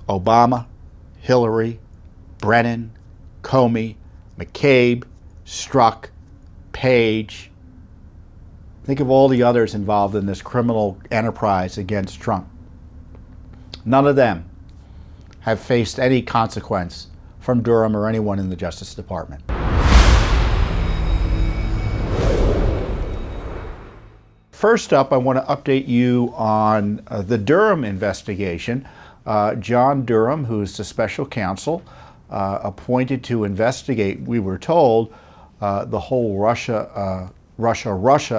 Obama, Hillary, Brennan, Comey, McCabe, Strzok, Page. Think of all the others involved in this criminal enterprise against Trump. None of them have faced any consequence from Durham or anyone in the Justice Department. First up, I want to update you on the Durham investigation. John Durham, who's the special counsel appointed to investigate, we were told, the whole Russia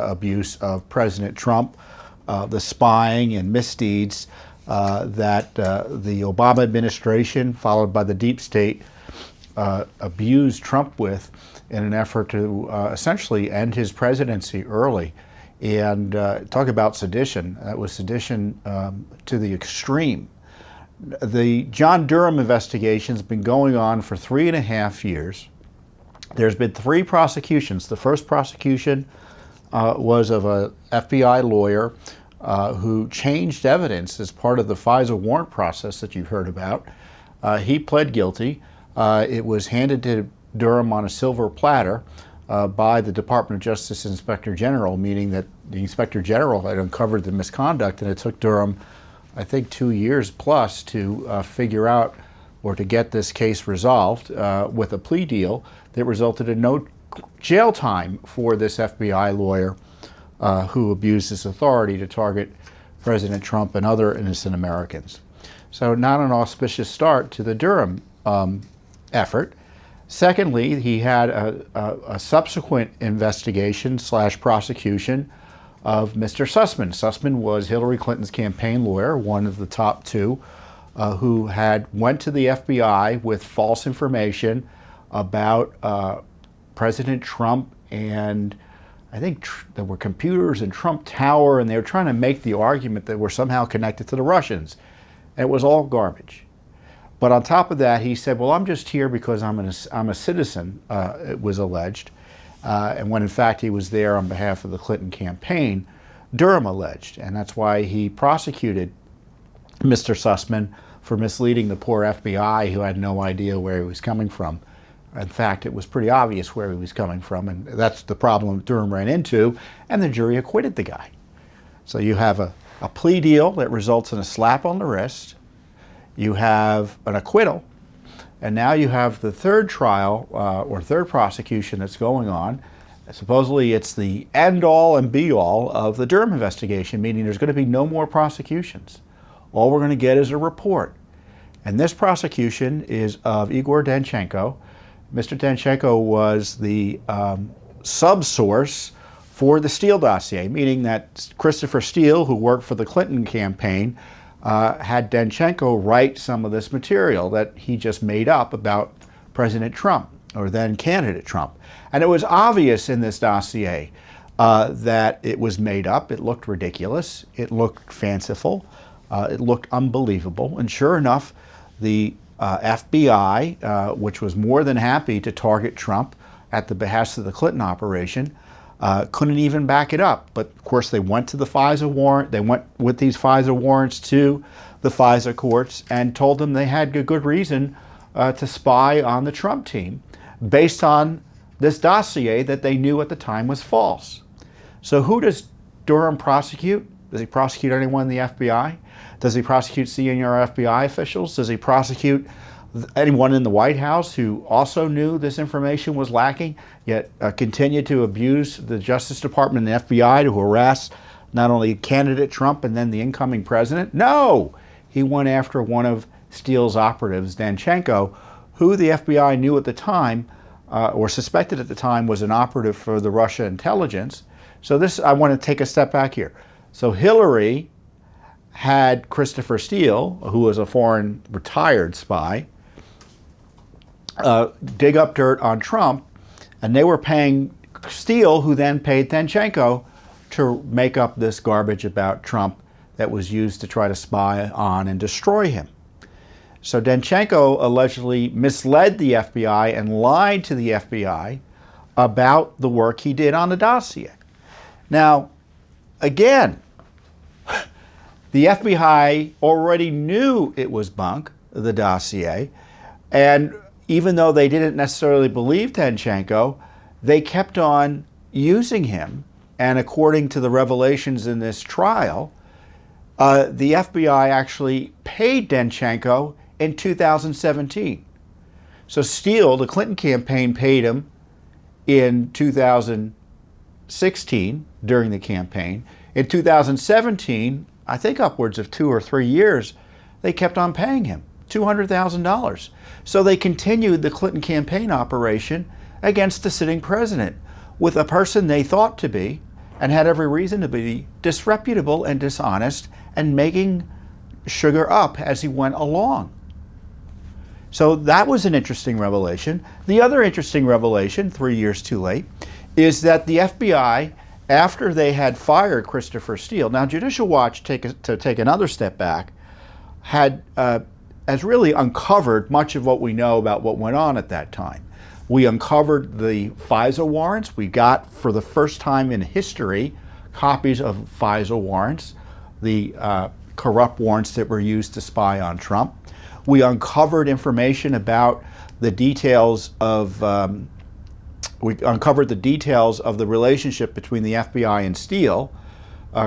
abuse of President Trump, the spying and misdeeds that the Obama administration, followed by the deep state, abused Trump with in an effort to essentially end his presidency early. And talk about sedition. That was sedition to the extreme. The John Durham investigation has been going on for 3.5 years. There's been 3 prosecutions. The first prosecution was of a FBI lawyer who changed evidence as part of the FISA warrant process that you've heard about. He pled guilty. It was handed to Durham on a silver platter by the Department of Justice Inspector General, meaning that the Inspector General had uncovered the misconduct, and it took Durham, I think, 2 years plus to figure out or to get this case resolved with a plea deal that resulted in no jail time for this FBI lawyer who abused his authority to target President Trump and other innocent Americans. So not an auspicious start to the Durham effort. Secondly, he had a subsequent investigation / prosecution of Mr. Sussman. Sussman was Hillary Clinton's campaign lawyer, one of the top 2, who had went to the FBI with false information about President Trump, and I think there were computers in Trump Tower, and they were trying to make the argument that we're somehow connected to the Russians. And it was all garbage. But on top of that, he said, well, I'm just here because I'm a citizen, it was alleged. And when in fact he was there on behalf of the Clinton campaign, Durham alleged. And that's why he prosecuted Mr. Sussman for misleading the poor FBI, who had no idea where he was coming from. In fact, it was pretty obvious where he was coming from, and that's the problem Durham ran into, and the jury acquitted the guy. So you have a plea deal that results in a slap on the wrist. You have an acquittal, and now you have the third trial or third prosecution that's going on. Supposedly it's the end-all and be-all of the Durham investigation, meaning there's going to be no more prosecutions. All we're going to get is a report. And this prosecution is of Igor Danchenko. Mr. Danchenko was the sub-source for the Steele dossier, meaning that Christopher Steele, who worked for the Clinton campaign, had Danchenko write some of this material that he just made up about President Trump, or then candidate Trump. And it was obvious in this dossier that it was made up. It looked ridiculous. It looked fanciful. It looked unbelievable. And sure enough, the FBI, which was more than happy to target Trump at the behest of the Clinton operation, couldn't even back it up. But of course, they went to the FISA warrant. They went with these FISA warrants to the FISA courts and told them they had a good reason to spy on the Trump team based on this dossier that they knew at the time was false. So who does Durham prosecute? Does he prosecute anyone in the FBI? Does he prosecute senior FBI officials? Does he prosecute anyone in the White House who also knew this information was lacking, yet continued to abuse the Justice Department and the FBI to harass not only candidate Trump and then the incoming president? No! He went after one of Steele's operatives, Danchenko, who the FBI knew at the time, or suspected at the time, was an operative for the Russia intelligence. So this, I want to take a step back here. So Hillary had Christopher Steele, who was a foreign retired spy, dig up dirt on Trump, and they were paying Steele, who then paid Danchenko, to make up this garbage about Trump that was used to try to spy on and destroy him. So Danchenko allegedly misled the FBI and lied to the FBI about the work he did on the dossier. Now, again, the FBI already knew it was bunk. the dossier. And even though they didn't necessarily believe Danchenko, they kept on using him. And according to the revelations in this trial, the FBI actually paid Danchenko in 2017. So Steele, the Clinton campaign, paid him in 2016 during the campaign. In 2017, I think upwards of 2 or 3 years, they kept on paying him $200,000. So they continued the Clinton campaign operation against the sitting president with a person they thought to be, and had every reason to be, disreputable and dishonest and making sugar up as he went along. So that was an interesting revelation. The other interesting revelation, 3 years too late, is that the FBI, after they had fired Christopher Steele, now Judicial Watch, to take another step back, has really uncovered much of what we know about what went on at that time. We uncovered the FISA warrants. We got, for the first time in history, copies of FISA warrants, the corrupt warrants that were used to spy on Trump. We uncovered information about the details of, the relationship between the FBI and Steele,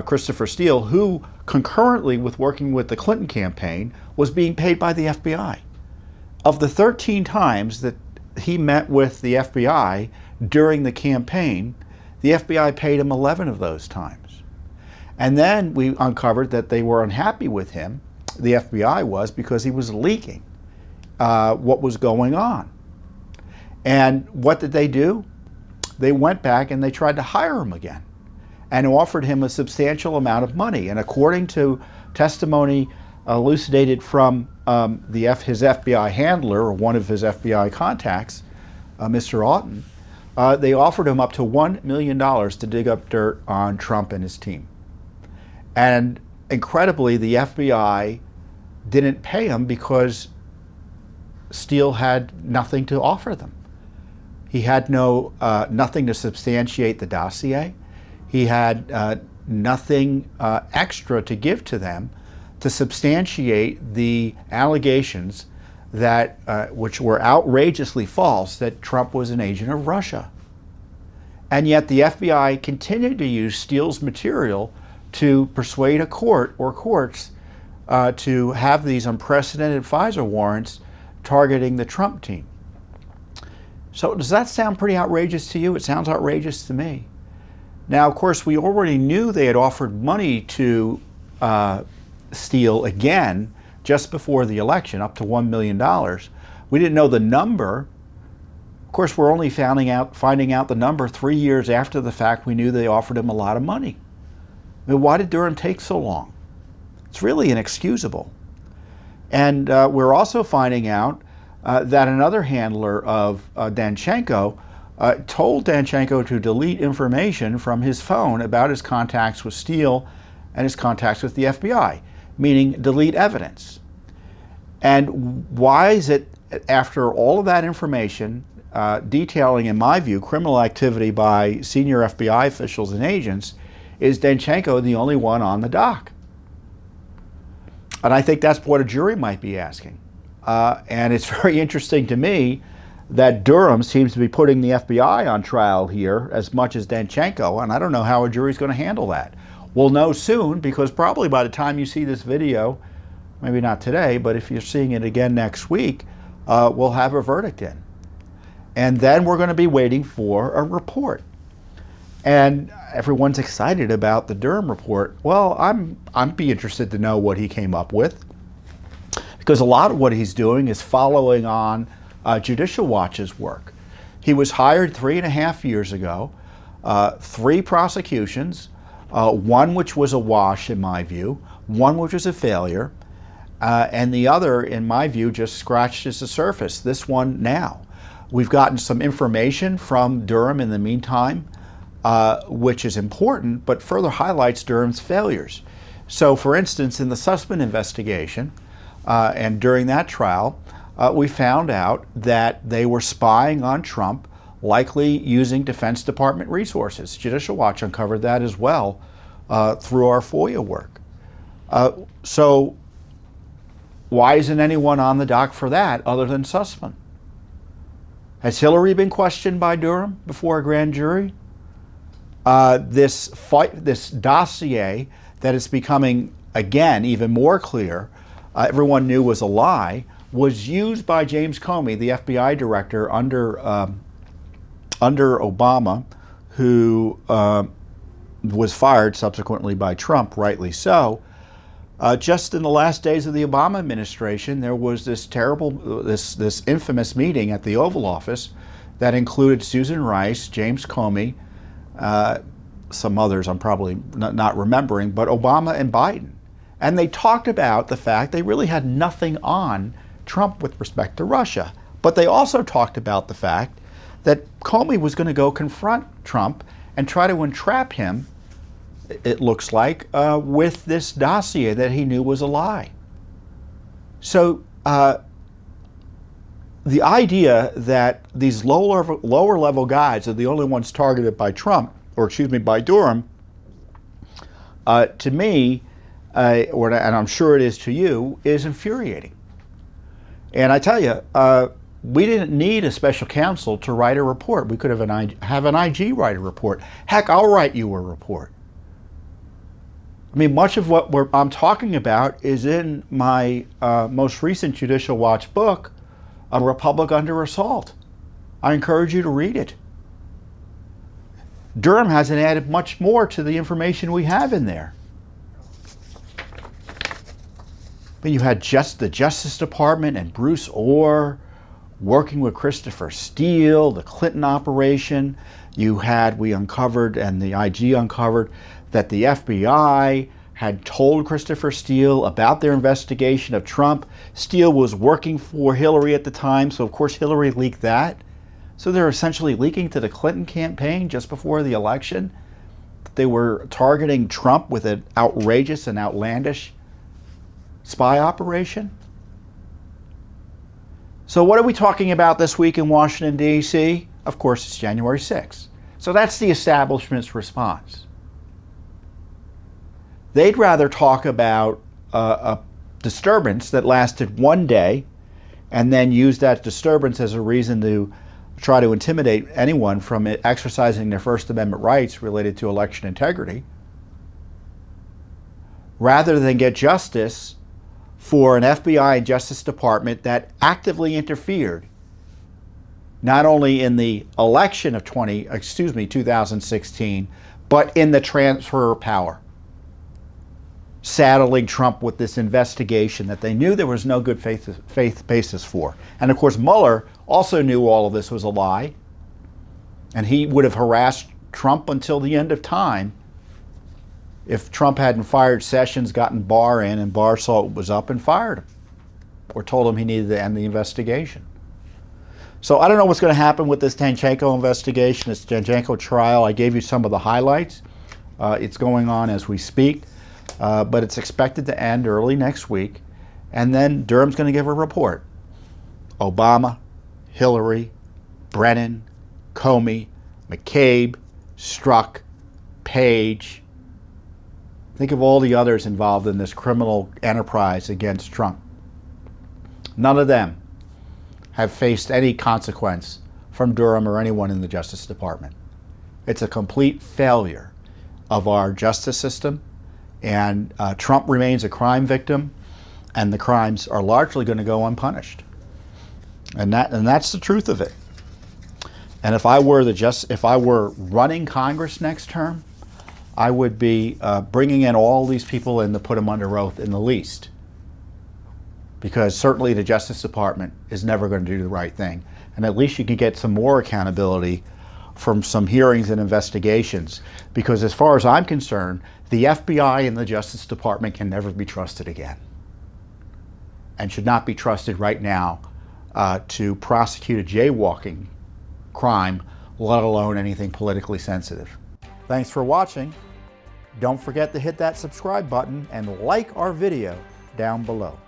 Christopher Steele, who concurrently with working with the Clinton campaign was being paid by the FBI. Of the 13 times that he met with the FBI during the campaign, the FBI paid him 11 of those times. And then we uncovered that they were unhappy with him, the FBI was, because he was leaking what was going on. And what did they do? They went back and they tried to hire him again and offered him a substantial amount of money. And according to testimony elucidated from his FBI handler, or one of his FBI contacts, Mr. Auten, they offered him up to $1 million to dig up dirt on Trump and his team. And incredibly, the FBI didn't pay him because Steele had nothing to offer them. He had nothing to substantiate the dossier. He had nothing extra to give to them to substantiate the allegations that, which were outrageously false, that Trump was an agent of Russia. And yet the FBI continued to use Steele's material to persuade a court or courts to have these unprecedented FISA warrants targeting the Trump team. So does that sound pretty outrageous to you? It sounds outrageous to me. Now, of course, we already knew they had offered money to Steele again just before the election, up to $1 million. We didn't know the number. Of course, we're only finding out the number 3 years after the fact. We knew they offered him a lot of money. I mean, why did Durham take so long? It's really inexcusable. And we're also finding out that another handler of Danchenko told Danchenko to delete information from his phone about his contacts with Steele and his contacts with the FBI, meaning delete evidence. And why is it, after all of that information detailing, in my view, criminal activity by senior FBI officials and agents, is Danchenko the only one on the dock? And I think that's what a jury might be asking. And it's very interesting to me that Durham seems to be putting the FBI on trial here as much as Danchenko, and I don't know how a jury's going to handle that. We'll know soon, because probably by the time you see this video, maybe not today, but if you're seeing it again next week, we'll have a verdict in. And then we're going to be waiting for a report. And everyone's excited about the Durham report. Well, I'd be interested to know what he came up with, because a lot of what he's doing is following on Judicial Watch's work. He was hired 3.5 years ago, 3 prosecutions, one which was a wash in my view, one which was a failure, and the other, in my view, just scratched the surface. This one now. We've gotten some information from Durham in the meantime, which is important, but further highlights Durham's failures. So, for instance, in the Sussman investigation, and during that trial, we found out that they were spying on Trump, likely using Defense Department resources. Judicial Watch uncovered that as well through our FOIA work. So why isn't anyone on the dock for that other than Sussman? Has Hillary been questioned by Durham before a grand jury? This dossier that is becoming, again, even more clear, everyone knew was a lie, was used by James Comey, the FBI director under Obama, who was fired subsequently by Trump, rightly so. Just in the last days of the Obama administration, there was this this infamous meeting at the Oval Office that included Susan Rice, James Comey, some others I'm probably not remembering, but Obama and Biden. And they talked about the fact they really had nothing on Trump with respect to Russia. But they also talked about the fact that Comey was going to go confront Trump and try to entrap him, it looks like, with this dossier that he knew was a lie. So the idea that these lower level guys are the only ones targeted by Trump, or excuse me, by Durham, to me, and I'm sure it is to you, is infuriating. And I tell you, we didn't need a special counsel to write a report. We could have an IG write a report. Heck, I'll write you a report. I mean, much of what I'm talking about is in my most recent Judicial Watch book, A Republic Under Assault. I encourage you to read it. Durham hasn't added much more to the information we have in there. But you had just the Justice Department and Bruce Orr working with Christopher Steele, the Clinton operation. We uncovered, and the IG uncovered, that the FBI had told Christopher Steele about their investigation of Trump. Steele was working for Hillary at the time, so of course Hillary leaked that. So they're essentially leaking to the Clinton campaign just before the election. They were targeting Trump with an outrageous and outlandish spy operation. So what are we talking about this week in Washington, D.C.? Of course, it's January 6th. So that's the establishment's response. They'd rather talk about a disturbance that lasted one day and then use that disturbance as a reason to try to intimidate anyone from exercising their First Amendment rights related to election integrity, rather than get justice for an FBI and Justice Department that actively interfered not only in the election of 2016, but in the transfer of power, saddling Trump with this investigation that they knew there was no good faith basis for. And of course, Mueller also knew all of this was a lie, and he would have harassed Trump until the end of time if Trump hadn't fired Sessions, gotten Barr in, and Barr saw it was up and fired him, or told him he needed to end the investigation. So I don't know what's going to happen with this Danchenko investigation, this Danchenko trial. I gave you some of the highlights. It's going on as we speak, but it's expected to end early next week, and then Durham's going to give a report. Obama, Hillary, Brennan, Comey, McCabe, Strzok, Page. Think of all the others involved in this criminal enterprise against Trump. None of them have faced any consequence from Durham or anyone in the Justice Department. It's a complete failure of our justice system, and Trump remains a crime victim, and the crimes are largely going to go unpunished. And that's the truth of it. And if I were running Congress next term, I would be bringing in all these people in to put them under oath in the least. Because certainly the Justice Department is never going to do the right thing. And at least you can get some more accountability from some hearings and investigations. Because as far as I'm concerned, the FBI and the Justice Department can never be trusted again. And should not be trusted right now to prosecute a jaywalking crime, let alone anything politically sensitive. Thanks for watching. Don't forget to hit that subscribe button and like our video down below.